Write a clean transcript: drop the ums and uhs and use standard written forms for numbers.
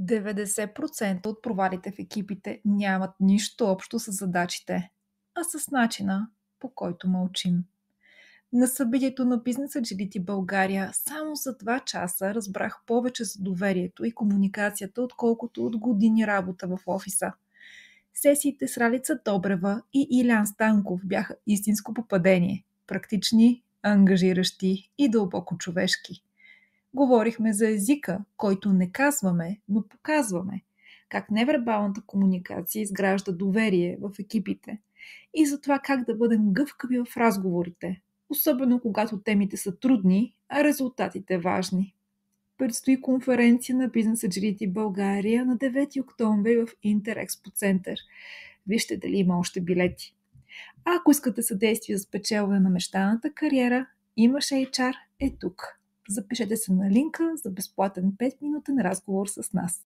90% от провалите в екипите нямат нищо общо с задачите, а с начина, по който мълчим. На събитието на Business Agility България само за 2 часа разбрах повече за доверието и комуникацията, отколкото от години работа в офиса. Сесиите с Ралица Добрева и Илян Станков бяха истинско попадение. Практични, ангажиращи и дълбоко човешки. Говорихме за езика, който не казваме, но показваме. Как невербалната комуникация изгражда доверие в екипите. И за това как да бъдем гъвкави в разговорите. Особено когато темите са трудни, а резултатите важни. Предстои конференция на Business Agility България на 9 октомври в Интерекспо център. Вижте дали има още билети. А ако искате съдействие за спечелване на мечтаната кариера, имаш HR е тук. Запишете се на линка за безплатен 5-минутен разговор с нас.